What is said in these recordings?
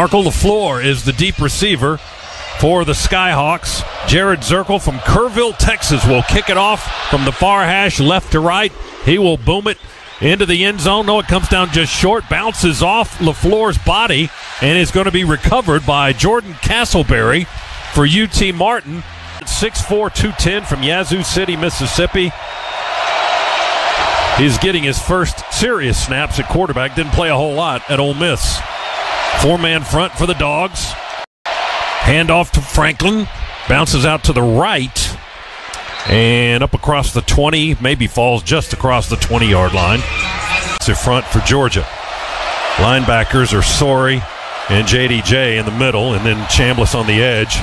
Marco LaFleur is the deep receiver for the Skyhawks. Jared Zirkle from Kerrville, Texas will kick it off from the far hash, left to right. He will boom it into the end zone. No, it comes down just short, bounces off LaFleur's body, and is going to be recovered by Jordan Castleberry for UT Martin. 6'4", 210 from Yazoo City, Mississippi. He's getting his first serious snaps at quarterback. Didn't play a whole lot at Ole Miss. Four-man front for the Dogs. Handoff to Franklin. Bounces out to the right. And up across the 20. Maybe falls just across the 20-yard line. It's in front for Georgia. Linebackers are Sorey and JDJ in the middle. And then Chambliss on the edge.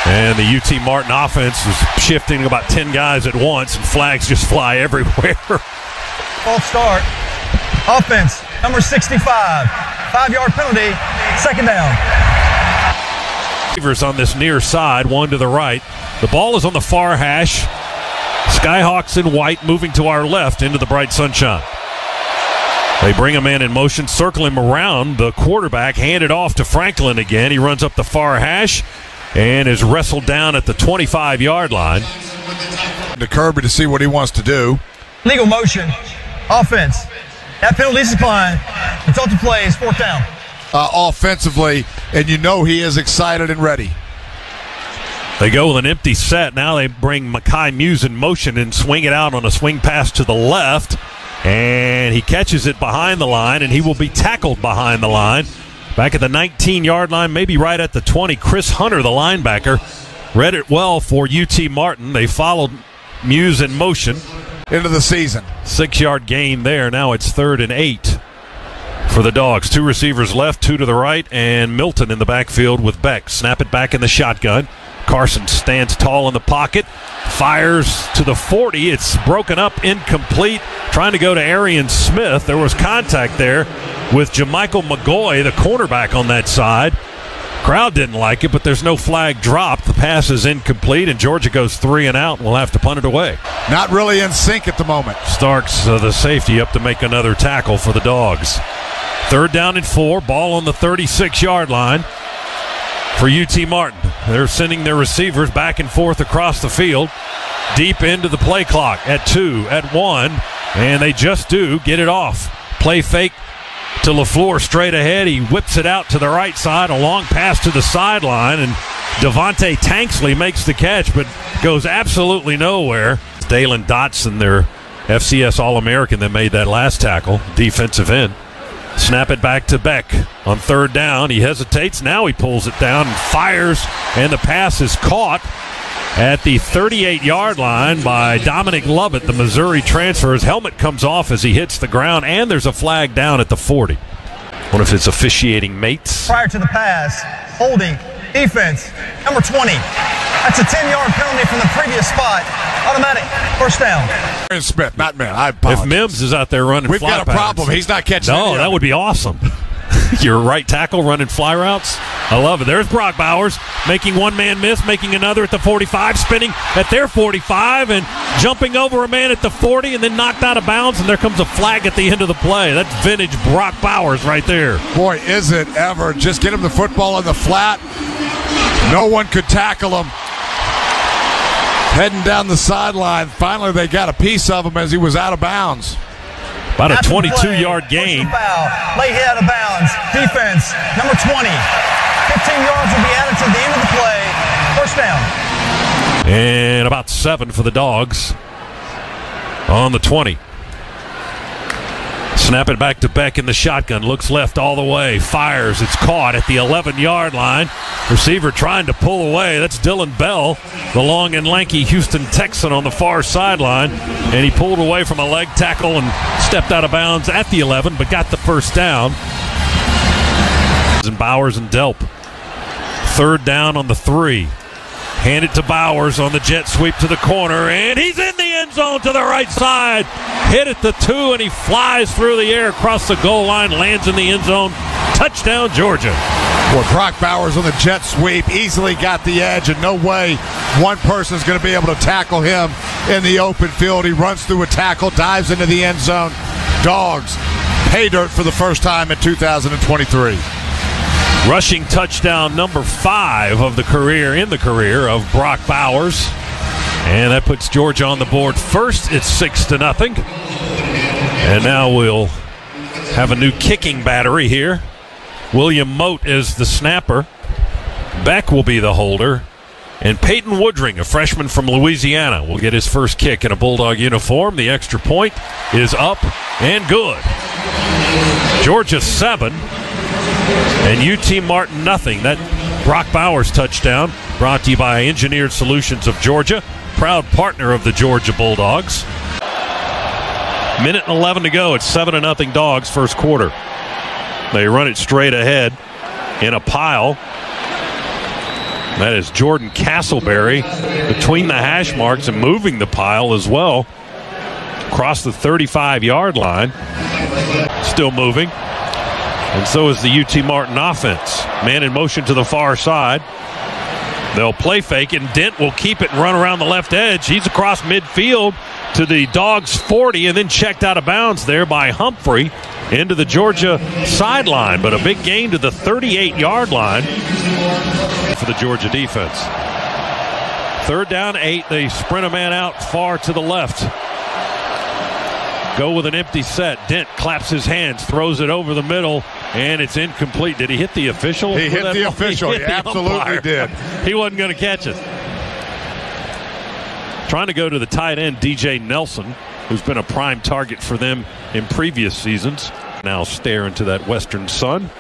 And the UT Martin offense is shifting about 10 guys at once. And flags just fly everywhere. False start. Offense, number 65. 5-yard penalty. Second down. On this near side, one to the right. The ball is on the far hash. Skyhawks in white moving to our left into the bright sunshine. They bring a man in motion, circle him around. The quarterback handed off to Franklin again. He runs up the far hash and is wrestled down at the 25-yard line. To Kirby to see what he wants to do. Legal motion. Offense. That penalty is declined. Resulting play is fourth down. Offensively, and you know he is excited and ready. They go with an empty set. Now they bring Mekhi Muse in motion and swing it out on a swing pass to the left. And he catches it behind the line, and he will be tackled behind the line. Back at the 19-yard line, maybe right at the 20. Chris Hunter, the linebacker, read it well for UT Martin. They followed Muse in motion. Into the season. 6-yard gain there. Now it's 3rd and 8 for the Dogs. 2 receivers left, 2 to the right, and Milton in the backfield with Beck. Snap it back in the shotgun. Carson stands tall in the pocket, fires to the 40. It's broken up, incomplete. Trying to go to Arian Smith. There was contact there with Jamichael McGoy, the cornerback on that side. Crowd didn't like it, but there's no flag dropped. The pass is incomplete, and Georgia goes 3 and out, and will have to punt it away. Not really in sync at the moment. Starks, the safety, up to make another tackle for the Dogs. 3rd down and 4, ball on the 36-yard line for UT Martin. They're sending their receivers back and forth across the field, deep into the play clock at 2, at 1, and they just do get it off. Play fake to LaFleur straight ahead. He whips it out to the right side, a long pass to the sideline, and Devontae Tanksley makes the catch, but goes absolutely nowhere. Dalen Dotson, their FCS All-American that made that last tackle, defensive end. Snap it back to Beck on 3rd down. He hesitates. Now he pulls it down and fires, and the pass is caught at the 38-yard line by Dominic Lovett, the Missouri transfer. His helmet comes off as he hits the ground, and there's a flag down at the 40. What if it's officiating mates? Prior to the pass, holding, defense, number 20. That's a 10-yard penalty from the previous spot. Automatic, first down. Aaron Smith, not man. I apologize. If Mims is out there running We've fly got a problem. He's not catching No, that would be awesome. Your right tackle running fly routes. I love it. There's Brock Bowers making one man miss, making another at the 45, spinning at their 45, and jumping over a man at the 40, and then knocked out of bounds, and there comes a flag at the end of the play. That's vintage Brock Bowers right there. Boy, is it ever. Just get him the football on the flat. No one could tackle him. Heading down the sideline. Finally, they got a piece of him as he was out of bounds. About a 22-yard gain. Lay hit out of bounds. Defense, number 20. 15 yards will be added to the end of the play. First down. And about 7 for the Dogs on the 20. Snap it back to Beck in the shotgun. Looks left all the way. Fires. It's caught at the 11-yard line. Receiver trying to pull away. That's Dylan Bell, the long and lanky Houston Texan on the far sideline. And he pulled away from a leg tackle and stepped out of bounds at the 11, but got the first down. And Bowers and Delp. 3rd down on the 3. Hand it to Bowers on the jet sweep to the corner, and he's in the end zone to the right side. Hit at the 2, and he flies through the air across the goal line, lands in the end zone. Touchdown, Georgia. Well, Brock Bowers on the jet sweep easily got the edge, and no way one person is going to be able to tackle him in the open field. He runs through a tackle, dives into the end zone. Dogs pay dirt for the first time in 2023. Rushing touchdown number 5 of the career of Brock Bowers. And that puts Georgia on the board first. It's 6-0. And now we'll have a new kicking battery here. William Moat is the snapper. Beck will be the holder. And Peyton Woodring, a freshman from Louisiana, will get his first kick in a Bulldog uniform. The extra point is up and good. Georgia 7 and UT Martin nothing. That Brock Bowers touchdown brought to you by Engineered Solutions of Georgia, proud partner of the Georgia Bulldogs. Minute and 11 to go. It's 7-0 Dogs first quarter. They run it straight ahead in a pile. That is Jordan Castleberry between the hash marks and moving the pile as well. Across the 35-yard line. Still moving. And so is the UT Martin offense. Man in motion to the far side. They'll play fake, and Dent will keep it and run around the left edge. He's across midfield to the Dogs 40 and then checked out of bounds there by Humphrey into the Georgia sideline. But a big gain to the 38-yard line for the Georgia defense. 3rd down, 8. They sprint a man out far to the left. Go with an empty set. Dent claps his hands, throws it over the middle, and it's incomplete. Did he hit the official? He hit the official. He absolutely did. He wasn't going to catch it. Trying to go to the tight end, DJ Nelson, who's been a prime target for them in previous seasons. Now stare into that western sun.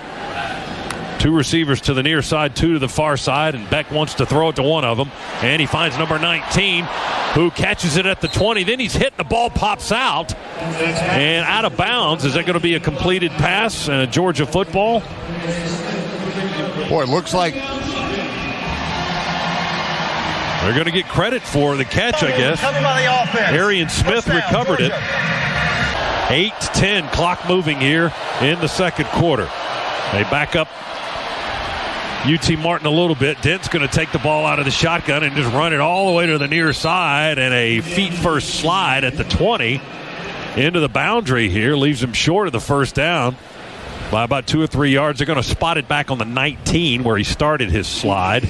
2 receivers to the near side, 2 to the far side, and Beck wants to throw it to one of them. And he finds number 19, who catches it at the 20. Then he's hit, the ball pops out and out of bounds. Is that going to be a completed pass and a Georgia football? Boy, it looks like they're going to get credit for the catch, I guess. Arian Smith recovered it. 8-10, clock moving here in the second quarter. They back up UT Martin a little bit. Dent's going to take the ball out of the shotgun and just run it all the way to the near side, and a feet-first slide at the 20 into the boundary here. Leaves him short of the first down by about 2 or 3 yards. They're going to spot it back on the 19 where he started his slide.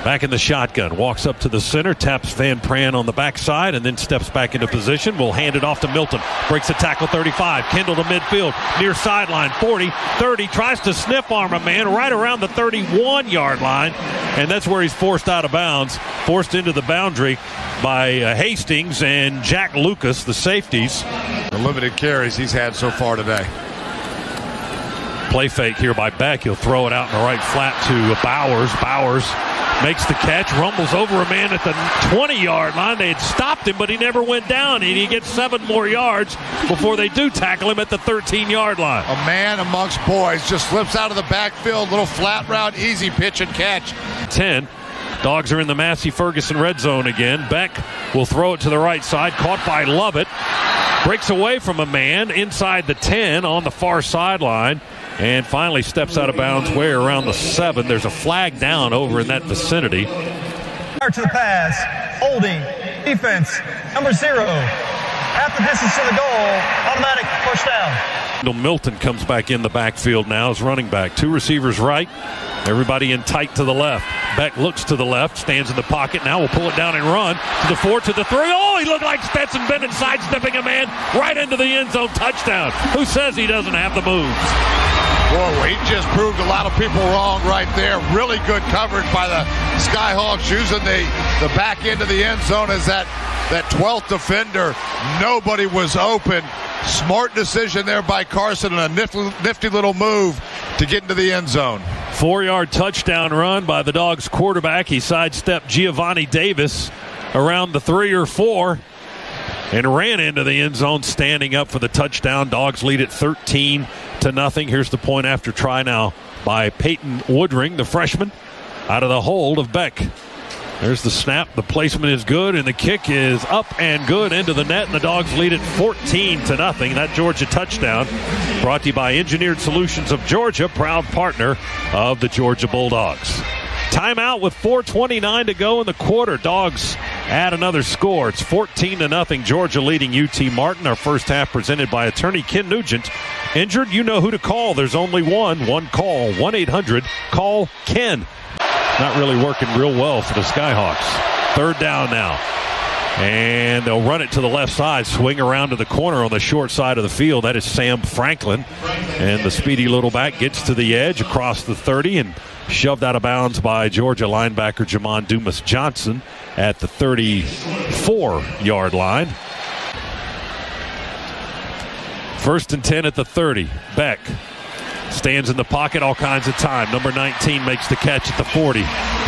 Back in the shotgun, walks up to the center, taps Van Pran on the backside, and then steps back into position. Will hand it off to Milton. Breaks a tackle, 35. Kendall to midfield, near sideline, 40, 30. Tries to sniff arm a man right around the 31-yard line, and that's where he's forced out of bounds. Forced into the boundary by Hastings and Jack Lucas, the safeties. The limited carries he's had so far today. Play fake here by Beck. He'll throw it out in the right flat to Bowers. Bowers makes the catch, rumbles over a man at the 20-yard line. They had stopped him, but he never went down, and he gets 7 more yards before they do tackle him at the 13-yard line. A man amongst boys just slips out of the backfield, little flat route, easy pitch and catch. 10. Dogs are in the Massey Ferguson red zone again. Beck will throw it to the right side, caught by Lovett. Breaks away from a man inside the 10 on the far sideline. And finally steps out of bounds way around the 7. There's a flag down over in that vicinity. To the pass, holding, defense, number 0. Half the distance to the goal, automatic first down. Milton comes back in the backfield now as running back. 2 receivers right, everybody in tight to the left. Beck looks to the left, stands in the pocket. Now will pull it down and run to the 4, to the 3. Oh, he looked like Stetson Bennett sidestepping a man right into the end zone. Touchdown. Who says he doesn't have the moves? Whoa, he just proved a lot of people wrong right there. Really good coverage by the Skyhawks, using the back end of the end zone as that 12th defender. Nobody was open. Smart decision there by Carson, and a nifty little move to get into the end zone. 4-yard touchdown run by the Dogs quarterback. He sidestepped Giovanni Davis around the 3 or 4 and ran into the end zone, standing up for the touchdown. Dogs lead it 13-0. Here's the point after try now by Peyton Woodring, the freshman, out of the hold of Beck. There's the snap. The placement is good, and the kick is up and good into the net, and the Dogs lead it 14-0. That Georgia touchdown brought to you by Engineered Solutions of Georgia, proud partner of the Georgia Bulldogs. Timeout with 4:29 to go in the quarter. Dogs add another score. It's 14-0. Georgia leading UT Martin. Our first half presented by attorney Ken Nugent injured, you know who to call. There's only one call, 1-800-CALL-KEN. Not really working real well for the Skyhawks. Third down now. And they'll run it to the left side, swing around to the corner on the short side of the field. That is Sam Franklin. And the speedy little back gets to the edge across the 30 and shoved out of bounds by Georgia linebacker Jamon Dumas-Johnson at the 34-yard line. First and 10 at the 30. Beck stands in the pocket all kinds of time. Number 19 makes the catch at the 40.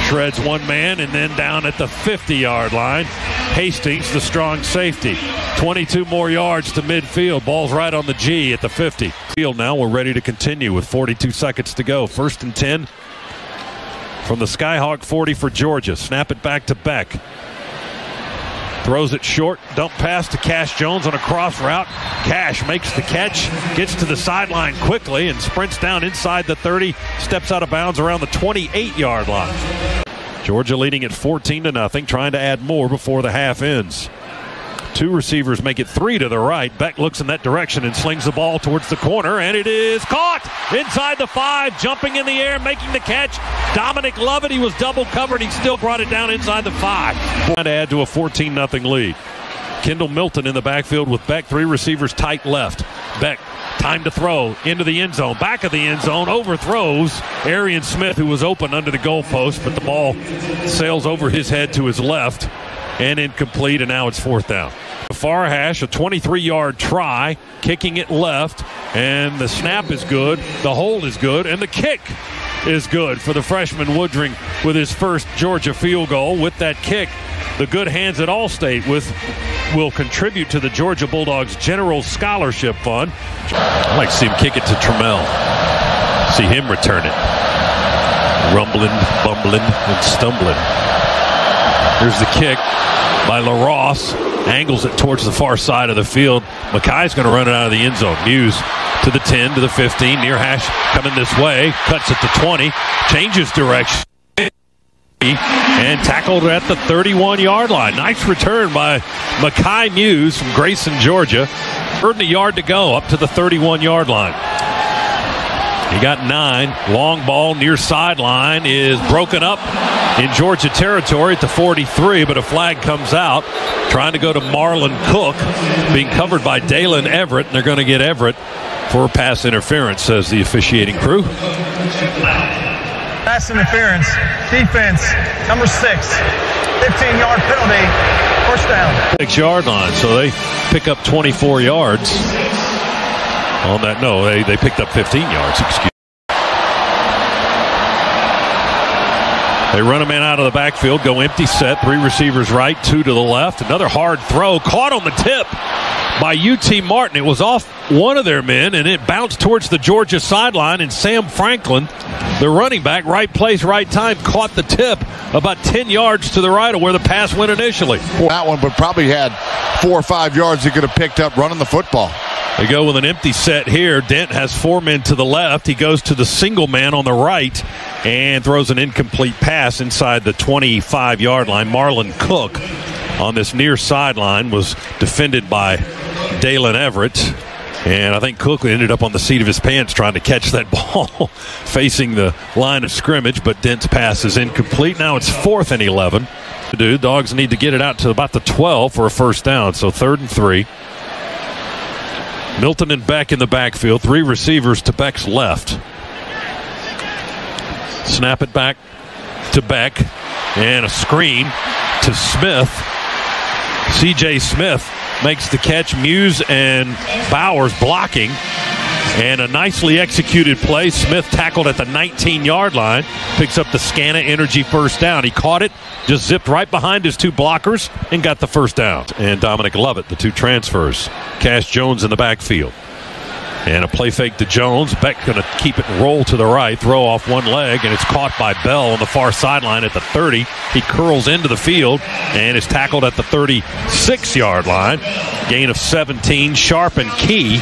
Shreds one man, and then down at the 50-yard line. Hastings, the strong safety. 22 more yards to midfield. Ball's right on the G at the 50. Field now, we're ready to continue with 42 seconds to go. First and 10 from the Skyhawk 40 for Georgia. Snap it back to Beck. Throws it short, dump pass to Cash Jones on a cross route. Cash makes the catch, gets to the sideline quickly and sprints down inside the 30, steps out of bounds around the 28-yard line. Georgia leading at 14-0, trying to add more before the half ends. Two receivers make it three to the right. Beck looks in that direction and slings the ball towards the corner, and it is caught inside the 5, jumping in the air, making the catch. Dominic Lovett, he was double covered. He still brought it down inside the 5. Trying to add to a 14-0 lead. Kendall Milton in the backfield with Beck. Three receivers tight left. Beck, time to throw into the end zone. Back of the end zone, overthrows Arian Smith, who was open under the goalpost, but the ball sails over his head to his left and incomplete, and now it's fourth down. Far hash, a 23-yard try, kicking it left, and the snap is good, the hold is good, and the kick is good for the freshman Woodring with his first Georgia field goal. With that kick, the good hands at Allstate will contribute to the Georgia Bulldogs General Scholarship Fund. I'd like to see him kick it to Trammell. See him return it. Rumbling, bumbling, and stumbling. Here's the kick by LaRosse. Angles it towards the far side of the field. Mackay's going to run it out of the end zone. Muse to the 10, to the 15. Near hash coming this way. Cuts it to 20. Changes direction. And tackled at the 31-yard line. Nice return by Mackay Muse from Grayson, Georgia. Third and a yard to go up to the 31-yard line. He got 9. Long ball near sideline is broken up in Georgia territory at the 43, but a flag comes out. Trying to go to Marlon Cook, being covered by Dalen Everett, and they're going to get Everett for pass interference, says the officiating crew. Pass interference, defense, number 6, 15-yard penalty, first down. 6-yard line, so they pick up 24 yards on that. No, they picked up 15 yards, excuse me. They run a man out of the backfield, go empty set, 3 receivers right, 2 to the left. Another hard throw, caught on the tip by UT Martin. It was off one of their men, and it bounced towards the Georgia sideline, and Sam Franklin, the running back, right place, right time, caught the tip about 10 yards to the right of where the pass went initially. That one, but probably had 4 or 5 yards he could have picked up running the football. They go with an empty set here. Dent has 4 men to the left. He goes to the single man on the right and throws an incomplete pass inside the 25-yard line. Marlon Cook on this near sideline was defended by Dalen Everett. And I think Cook ended up on the seat of his pants trying to catch that ball facing the line of scrimmage, but Dent's pass is incomplete. Now it's 4th and 11. Dogs need to get it out to about the 12 for a first down, so 3rd and 3. Milton and Beck in the backfield. 3 receivers to Beck's left. Snap it back to Beck. And a screen to Smith. C.J. Smith makes the catch. Muse and Bowers blocking. And a nicely executed play. Smith tackled at the 19-yard line. Picks up the Scana Energy first down. He caught it, just zipped right behind his 2 blockers, and got the first down. And Dominic Lovett, the 2 transfers. Cash Jones in the backfield. And a play fake to Jones. Beck going to keep it and roll to the right. Throw off one leg, and it's caught by Bell on the far sideline at the 30. He curls into the field and is tackled at the 36-yard line. Gain of 17. Sharp and Key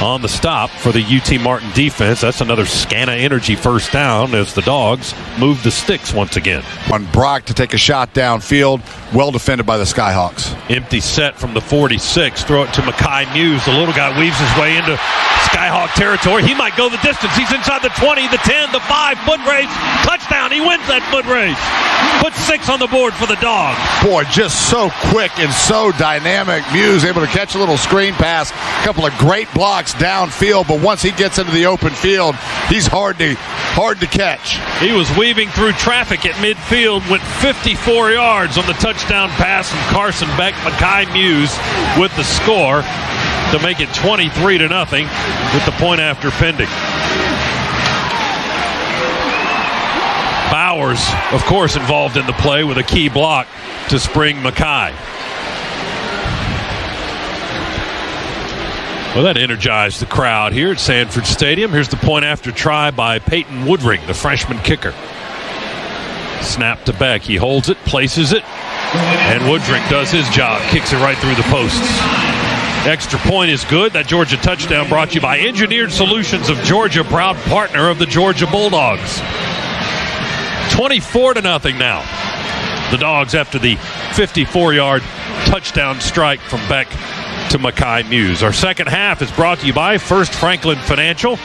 on the stop for the UT Martin defense. That's another Scana Energy first down as the Dogs move the sticks once again. On Brock to take a shot downfield, well defended by the Skyhawks. Empty set from the 46. Throw it to Mekhi Muse. The little guy weaves his way into Skyhawk territory. He might go the distance. He's inside the 20, the 10, the 5. Foot race. Touchdown. He wins that foot race. Puts 6 on the board for the Dogs. Boy, just so quick and so dynamic. Muse able to catch a little screen pass. A couple of great blocks downfield, but once he gets into the open field, he's hard to catch. He was weaving through traffic at midfield, went 54 yards on the touchdown pass from Carson Beck. Mekhi Muse with the score to make it 23-0 with the point after pending. Bowers, of course, involved in the play with a key block to spring Mekhi. Well, that energized the crowd here at Sanford Stadium. Here's the point after try by Peyton Woodring, the freshman kicker. Snap to Beck. He holds it, places it, and Woodring does his job. Kicks it right through the posts. Extra point is good. That Georgia touchdown brought to you by Engineered Solutions of Georgia, proud partner of the Georgia Bulldogs. 24-0 now. The Dogs after the 54-yard touchdown strike from Beck to Mekhi Muse. Our second half is brought to you by First Franklin Financial.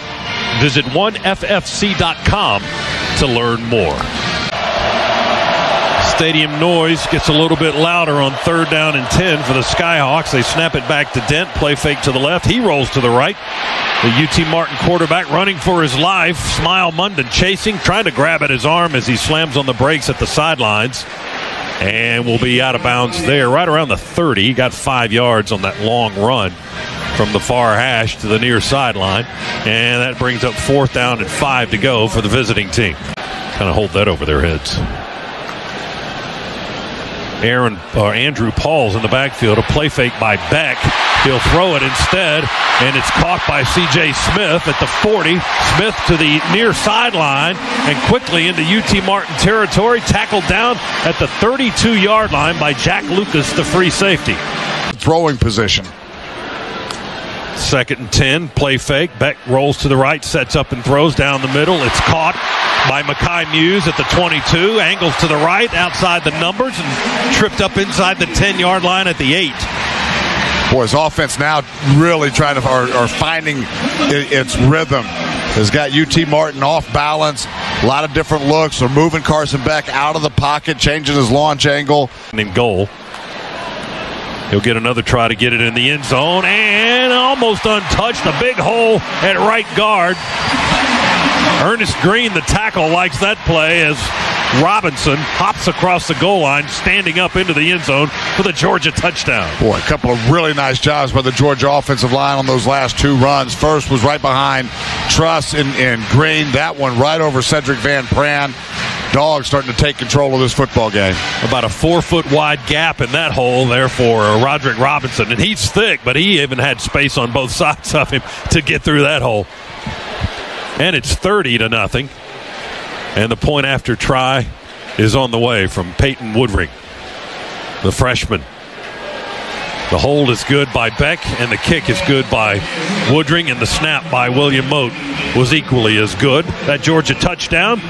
Visit oneffc.com to learn more. Stadium noise gets a little bit louder on 3rd down and 10 for the Skyhawks. They snap it back to Dent. Play fake to the left. He rolls to the right. The UT Martin quarterback running for his life. Smile Munden chasing, trying to grab at his arm as he slams on the brakes at the sidelines. And will be out of bounds there, right around the 30. He got 5 yards on that long run from the far hash to the near sideline. And that brings up 4th down and 5 to go for the visiting team. Kind of hold that over their heads. Andrew Paul's in the backfield. A play fake by Beck. He'll throw it instead, and it's caught by C.J. Smith at the 40. Smith to the near sideline and quickly into UT Martin territory. Tackled down at the 32-yard line by Jack Lucas, the free safety. Throwing position. 2nd and 10, play fake. Beck rolls to the right, sets up and throws down the middle. It's caught by Mekhi Muse at the 22. Angles to the right, outside the numbers, and tripped up inside the 10-yard line at the 8. Boy, his offense now really trying to are finding its rhythm. Has got UT Martin off balance. A lot of different looks. They're moving Carson Beck out of the pocket, changing his launch angle. In goal. He'll get another try to get it in the end zone, and almost untouched. A big hole at right guard. Ernest Green, the tackle, likes that play as Robinson hops across the goal line, standing up into the end zone for the Georgia touchdown. Boy, a couple of really nice jobs by the Georgia offensive line on those last 2 runs. First was right behind Truss and Green. That one right over Cedric Van Pran. Dogs starting to take control of this football game. About a 4-foot wide gap in that hole there for Roderick Robinson. And he's thick, but he even had space on both sides of him to get through that hole. And it's 30-0. And the point after try is on the way from Peyton Woodring, the freshman. The hold is good by Beck, and the kick is good by Woodring, and the snap by William Mote was equally as good. That Georgia touchdown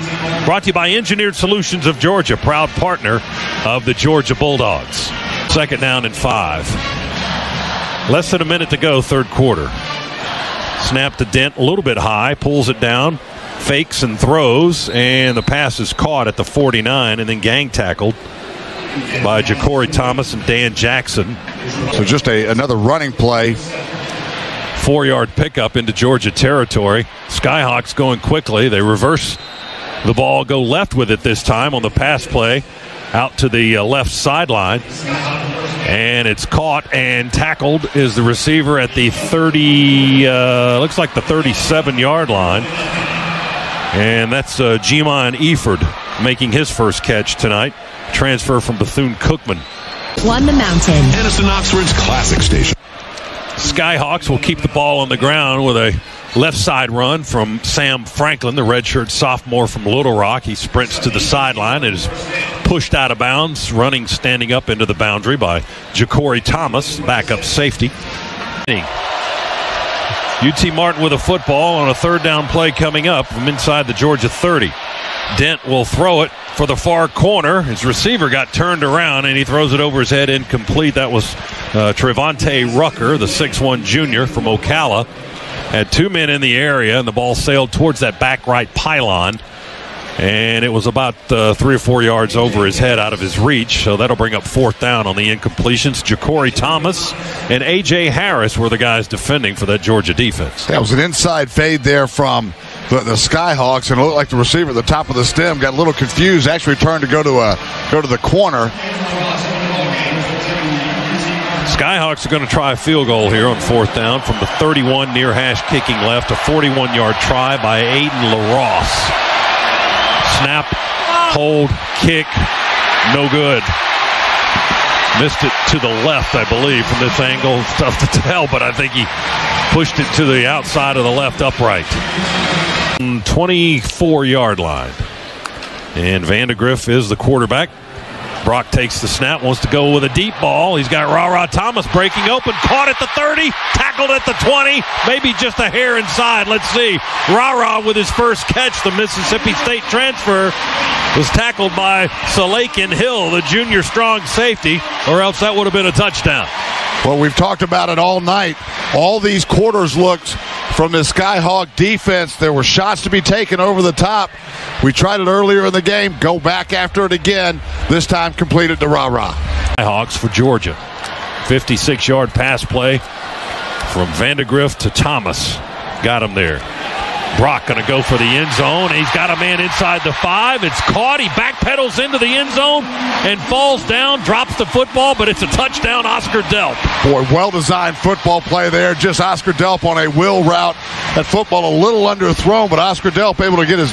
brought to you by Engineered Solutions of Georgia, proud partner of the Georgia Bulldogs. 2nd down and 5. Less than a minute to go, 3rd quarter. Snap to Dent, a little bit high, pulls it down, fakes and throws, and the pass is caught at the 49 and then gang tackled by Ja'Cory Thomas and Dan Jackson. So just another running play. 4-yard pickup into Georgia territory. Skyhawks going quickly. They reverse the ball, go left with it this time on the pass play out to the left sideline. And it's caught and tackled is the receiver at the looks like the 37-yard line. And that's Jemon Eford making his first catch tonight. Transfer from Bethune-Cookman. Won the Mountain. Edison Oxford's classic station. Skyhawks will keep the ball on the ground with a left side run from Sam Franklin, the redshirt sophomore from Little Rock. He sprints to the sideline and is pushed out of bounds, running, standing up into the boundary by Ja'Cory Thomas, backup safety. UT Martin with a football on a third down play coming up from inside the Georgia 30. Dent will throw it for the far corner. His receiver got turned around, and he throws it over his head incomplete. That was Trevante Rucker, the 6'1 junior from Ocala. Had two men in the area, and the ball sailed towards that back right pylon. And it was about 3 or 4 yards over his head out of his reach. So that'll bring up fourth down on the incompletions. Ja'Cory Thomas and A.J. Harris were the guys defending for that Georgia defense. That was an inside fade there from the Skyhawks, and it looked like the receiver at the top of the stem got a little confused. Actually turned to go to the corner. Skyhawks are going to try a field goal here on fourth down from the 31 near hash kicking left. A 41-yard try by Aiden LaRosse. Snap, hold, kick, no good. Missed it to the left, I believe, from this angle. It's tough to tell, but I think he pushed it to the outside of the left upright. 24-yard line. And Vandegrift is the quarterback. Brock takes the snap, wants to go with a deep ball. He's got Ra Thomas breaking open, caught at the 30, tackled at the 20, maybe just a hair inside. Let's see. Ra with his first catch, the Mississippi State transfer, was tackled by Salakin Hill, the junior strong safety, or else that would have been a touchdown. Well, we've talked about it all night. All these quarters looked from this Skyhawk defense. There were shots to be taken over the top. We tried it earlier in the game. Go back after it again. This time completed to Ra. Skyhawks for Georgia. 56-yard pass play from Vandegrift to Thomas. Got him there. Brock going to go for the end zone. He's got a man inside the 5. It's caught. He backpedals into the end zone and falls down, drops the football, but it's a touchdown, Oscar Delp. Boy, well-designed football play there. Just Oscar Delp on a wheel route. That football a little underthrown, but Oscar Delp able to get his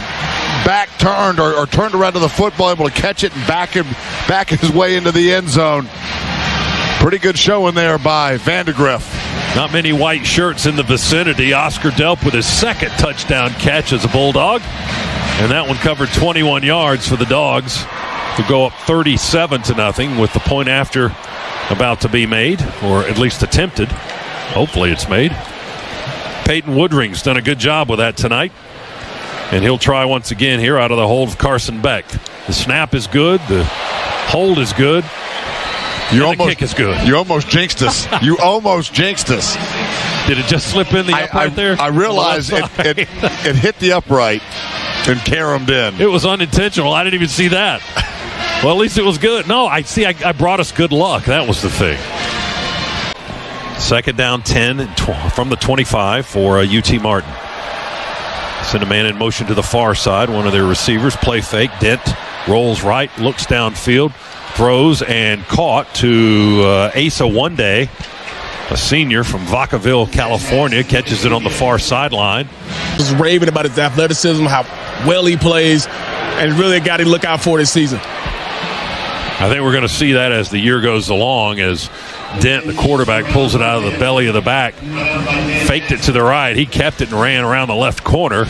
back turned or turned around to the football, able to catch it and back his way into the end zone. Pretty good showing there by Vandegrift. Not many white shirts in the vicinity. Oscar Delp with his second touchdown catch as a Bulldog. And that one covered 21 yards for the Dogs, who go up 37-0 with the point after about to be made, or at least attempted. Hopefully it's made. Peyton Woodring's done a good job with that tonight. And he'll try once again here out of the hold of Carson Beck. The snap is good. The hold is good. The kick is good. You almost jinxed us. You almost jinxed us. Did it just slip in the upright there? I realized it hit the upright and caromed in. It was unintentional. I didn't even see that. Well, at least it was good. No, I brought us good luck. That was the thing. Second down 10 from the 25 for UT Martin. Send a man in motion to the far side. One of their receivers, play fake. Dent rolls right, looks downfield, throws and caught to Asa One Day, a senior from Vacaville, California, catches it on the far sideline. Just raving about his athleticism, how well he plays, and really a guy to look out for this season. I think we're going to see that as the year goes along, as Dent, the quarterback, pulls it out of the belly of the back, faked it to the right. He kept it and ran around the left corner,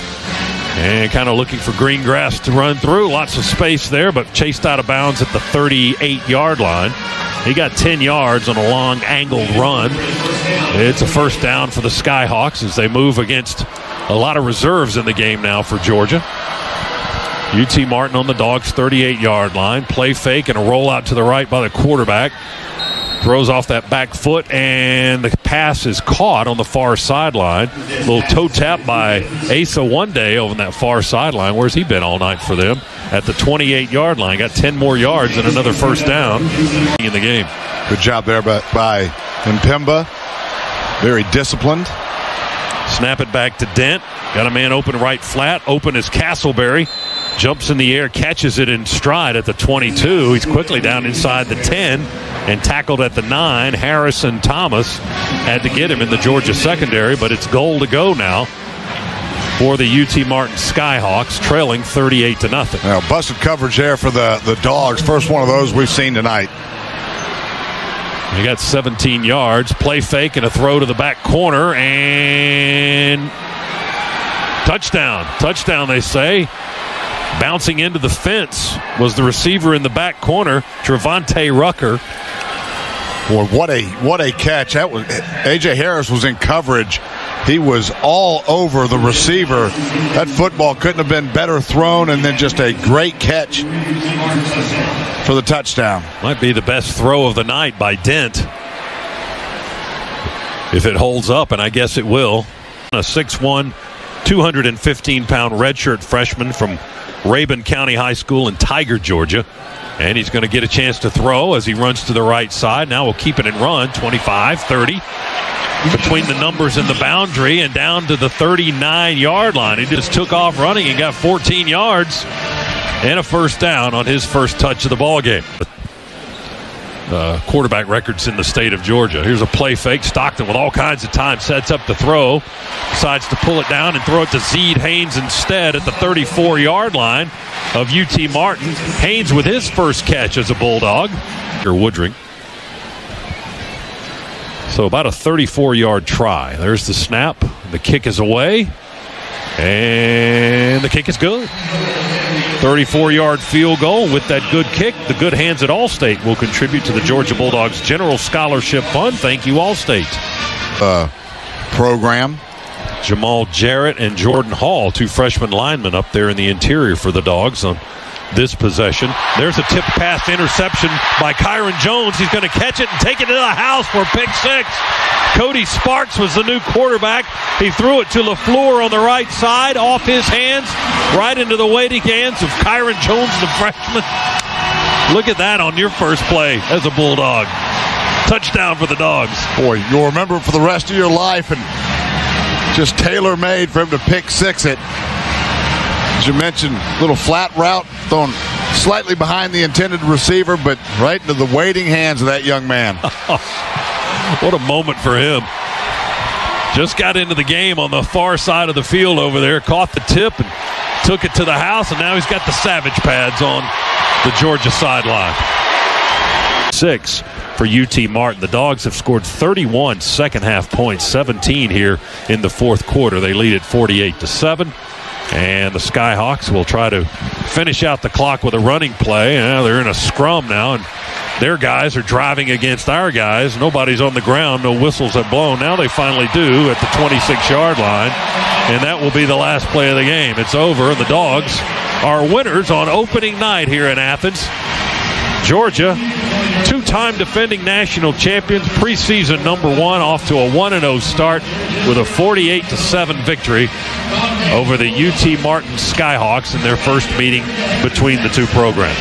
and kind of looking for green grass to run through. Lots of space there, but chased out of bounds at the 38-yard line. He got 10 yards on a long angled run. It's a first down for the Skyhawks as they move against a lot of reserves in the game now for Georgia. UT Martin on the Dogs' 38-yard line. Play fake and a rollout to the right by the quarterback. Throws off that back foot, and the pass is caught on the far sideline. A little toe tap by Asa One Day over on that far sideline. Where's he been all night for them? At the 28-yard line. Got 10 more yards and another first down in the game. Good job there by Mpemba. Very disciplined. Snap it back to Dent. Got a man open right flat. Open is Castleberry. Jumps in the air, catches it in stride at the 22. He's quickly down inside the 10 and tackled at the 9. Harrison Thomas had to get him in the Georgia secondary, but it's goal to go now for the UT Martin Skyhawks, trailing 38-0. Now, busted coverage there for the Dogs. First one of those we've seen tonight. He got 17 yards. Play fake and a throw to the back corner, and touchdown. Touchdown, they say. Bouncing into the fence was the receiver in the back corner, Trevante Rucker. Boy, what a catch. That was A.J. Harris was in coverage. He was all over the receiver. That football couldn't have been better thrown, and then just a great catch for the touchdown. Might be the best throw of the night by Dent, if it holds up, and I guess it will. A 6'1", 215-pound redshirt freshman from Rabun County High School in Tiger, Georgia. And he's going to get a chance to throw as he runs to the right side. Now we'll keep it and run. 25, 30. Between the numbers and the boundary and down to the 39-yard line. He just took off running and got 14 yards and a first down on his first touch of the ball game. Quarterback records in the state of Georgia. Here's a play fake. Stockton with all kinds of time sets up the throw. Decides to pull it down and throw it to Zeed Haynes instead at the 34-yard line of UT Martin. Haynes with his first catch as a Bulldog. Or Woodring. So about a 34-yard try. There's the snap. The kick is away. And the kick is good. 34-yard field goal with that good kick. The good hands at Allstate will contribute to the Georgia Bulldogs General Scholarship Fund. Thank you, Allstate. Program. Jamal Jarrett and Jordan Hall, two freshman linemen up there in the interior for the Dogs on this possession. There's a tip pass interception by Kyron Jones. He's going to catch it and take it to the house for pick six. Cody Sparks was the new quarterback. He threw it to LaFleur on the right side, off his hands, right into the waiting hands of Kyron Jones, the freshman. Look at that on your first play as a Bulldog. Touchdown for the Dogs. Boy, you'll remember it for the rest of your life, and just tailor-made for him to pick six it. As you mentioned, little flat route thrown slightly behind the intended receiver, but right into the waiting hands of that young man. What a moment for him. Just got into the game on the far side of the field over there, caught the tip and took it to the house, and now he's got the Savage pads on the Georgia sideline. 6 for UT Martin. The Dogs have scored 31 second-half points, 17 here in the fourth quarter. They lead at 48-7. And the Skyhawks will try to finish out the clock with a running play. They're in a scrum now, and their guys are driving against our guys. Nobody's on the ground. No whistles have blown. Now they finally do at the 26-yard line, and that will be the last play of the game. It's over, and the Dogs are winners on opening night here in Athens. Georgia, two-time defending national champions, preseason number 1, off to a 1-0 start with a 48-7 victory over the UT Martin Skyhawks in their first meeting between the two programs.